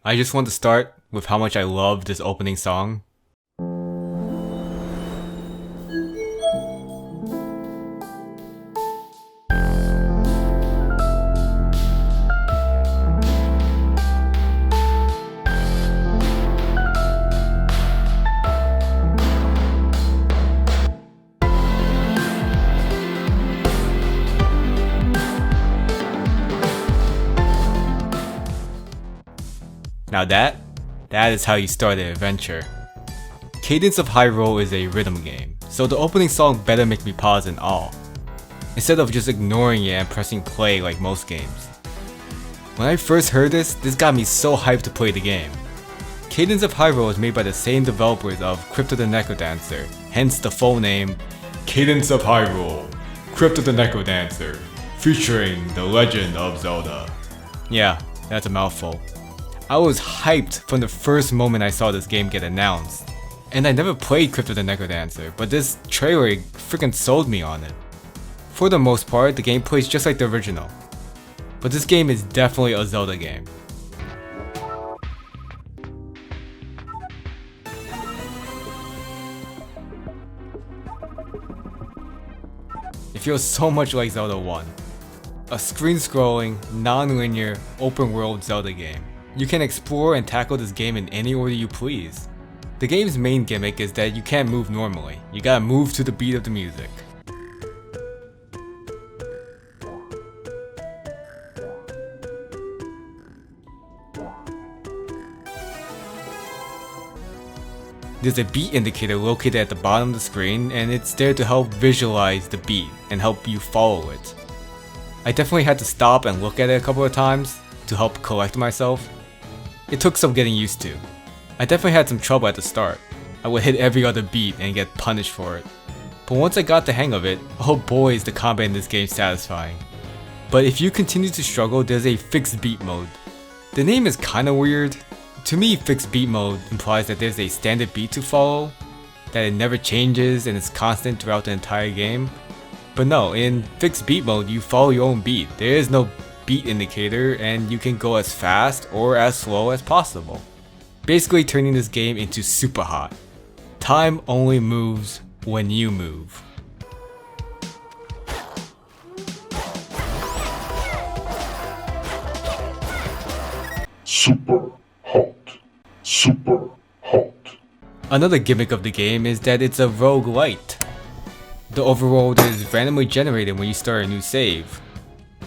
I just want to start with how much I love this opening song. Now that is how you start an adventure. Cadence of Hyrule is a rhythm game, so the opening song better make me pause in awe, instead of just ignoring it and pressing play like most games. When I first heard this got me so hyped to play the game. Cadence of Hyrule is made by the same developers of Crypt of the Necrodancer, hence the full name Cadence of Hyrule, Crypt of the Necrodancer, featuring the legend of Zelda. Yeah, that's a mouthful. I was hyped from the first moment I saw this game get announced. And I never played Crypt of the Necrodancer, but this trailer freaking sold me on it. For the most part, the game plays just like the original. But this game is definitely a Zelda game. It feels so much like Zelda 1. A screen-scrolling, non-linear, open-world Zelda game. You can explore and tackle this game in any order you please. The game's main gimmick is that you can't move normally, you gotta move to the beat of the music. There's a beat indicator located at the bottom of the screen, and it's there to help visualize the beat and help you follow it. I definitely had to stop and look at it a couple of times to help collect myself. It took some getting used to. I definitely had some trouble at the start. I would hit every other beat and get punished for it. But once I got the hang of it, oh boy is the combat in this game satisfying. But if you continue to struggle, there's a fixed beat mode. The name is kinda weird. To me, fixed beat mode implies that there's a standard beat to follow, that it never changes and is constant throughout the entire game. But no, in fixed beat mode, you follow your own beat. There is no beat indicator, and you can go as fast or as slow as possible. Basically turning this game into super hot. Time only moves when you move. Super hot. Super hot. Another gimmick of the game is that it's a roguelite. The overworld is randomly generated when you start a new save.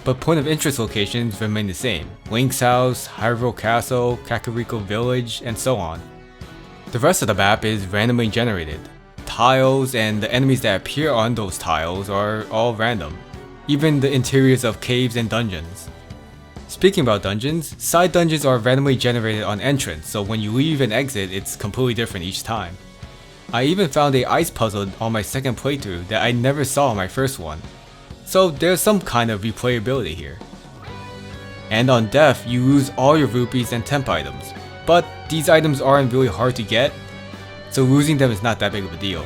But point of interest locations remain the same. Link's house, Hyrule Castle, Kakariko Village, and so on. The rest of the map is randomly generated. Tiles and the enemies that appear on those tiles are all random. Even the interiors of caves and dungeons. Speaking about dungeons, side dungeons are randomly generated on entrance, so when you leave and exit, it's completely different each time. I even found a ice puzzle on my second playthrough that I never saw on my first one. So there's some kind of replayability here. And on death, you lose all your rupees and temp items, but these items aren't really hard to get, so losing them is not that big of a deal.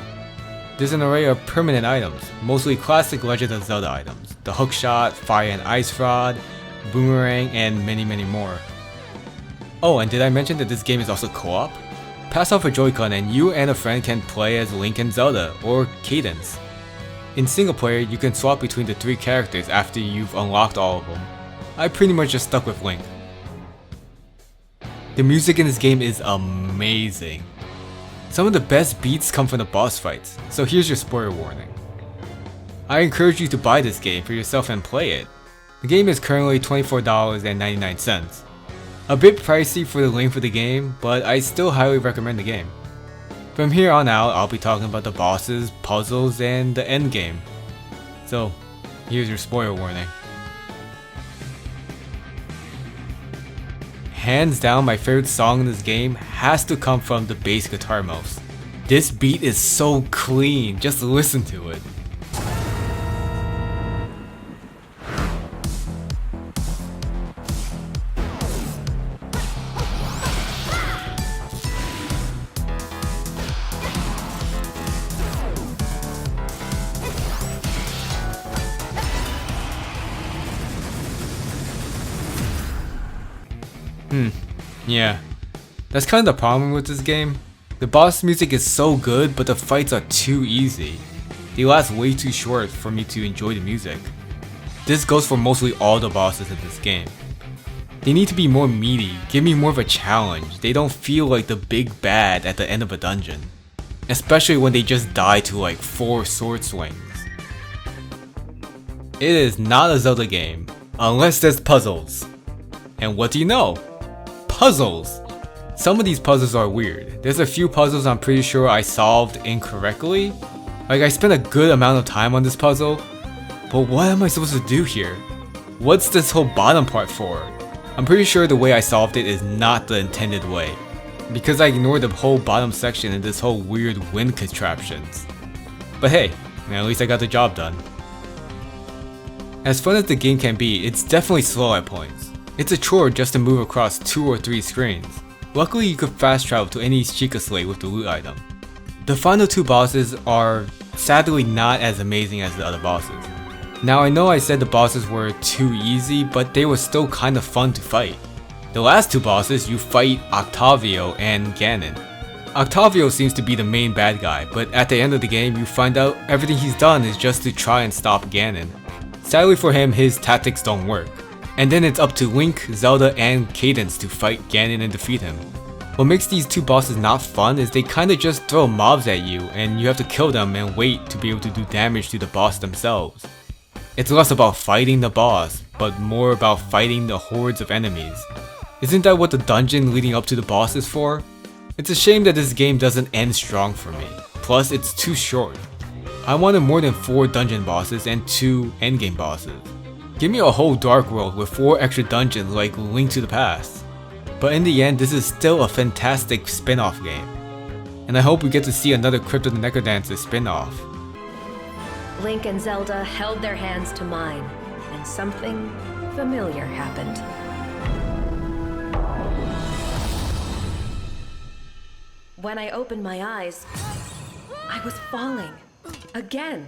There's an array of permanent items, mostly classic Legend of Zelda items, the hookshot, fire and ice rod, boomerang, and many more. Oh, and did I mention that this game is also co-op? Pass off a Joy-Con and you and a friend can play as Link and Zelda, or Cadence. In single player, you can swap between the three characters after you've unlocked all of them. I pretty much just stuck with Link. The music in this game is amazing. Some of the best beats come from the boss fights, so here's your spoiler warning. I encourage you to buy this game for yourself and play it. The game is currently $24.99. A bit pricey for the length of the game, but I still highly recommend the game. From here on out, I'll be talking about the bosses, puzzles, and the end game. So, here's your spoiler warning. Hands down, my favorite song in this game has to come from the bass Guitarmos. This beat is so clean, just listen to it. Yeah, that's kind of the problem with this game. The boss music is so good, but the fights are too easy. They last way too short for me to enjoy the music. This goes for mostly all the bosses in this game. They need to be more meaty, give me more of a challenge. They don't feel like the big bad at the end of a dungeon. Especially when they just die to like 4 sword swings. It is not a Zelda game, unless there's puzzles. And what do you know? Puzzles! Some of these puzzles are weird. There's a few puzzles I'm pretty sure I solved incorrectly. Like I spent a good amount of time on this puzzle, but what am I supposed to do here? What's this whole bottom part for? I'm pretty sure the way I solved it is not the intended way, because I ignored the whole bottom section and this whole weird wind contraptions. But hey, at least I got the job done. As fun as the game can be, it's definitely slow at points. It's a chore just to move across 2 or 3 screens. Luckily you could fast travel to any Sheikah Slate with the loot item. The final 2 bosses are sadly not as amazing as the other bosses. Now I know I said the bosses were too easy, but they were still kinda fun to fight. The last 2 bosses you fight Octavio and Ganon. Octavio seems to be the main bad guy, but at the end of the game you find out everything he's done is just to try and stop Ganon. Sadly for him, his tactics don't work. And then it's up to Link, Zelda, and Cadence to fight Ganon and defeat him. What makes these 2 bosses not fun is they kinda just throw mobs at you and you have to kill them and wait to be able to do damage to the boss themselves. It's less about fighting the boss, but more about fighting the hordes of enemies. Isn't that what the dungeon leading up to the boss is for? It's a shame that this game doesn't end strong for me. Plus, it's too short. I wanted more than 4 dungeon bosses and 2 endgame bosses. Give me a whole dark world with 4 extra dungeons like Link to the Past. But in the end, this is still a fantastic spin-off game. And I hope we get to see another Crypt of the Necrodancer spin-off. Link and Zelda held their hands to mine, and something familiar happened. When I opened my eyes, I was falling. Again.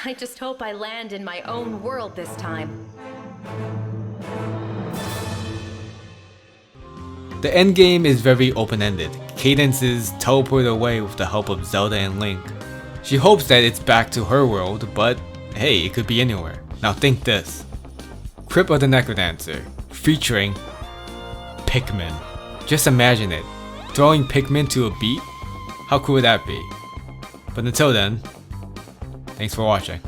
I just hope I land in my own world this time. The endgame is very open-ended. Cadence is teleported away with the help of Zelda and Link. She hopes that it's back to her world, but hey, it could be anywhere. Now think this. Crypt of the Necrodancer, featuring Pikmin. Just imagine it. Throwing Pikmin to a beat? How cool would that be? But until then, thanks for watching.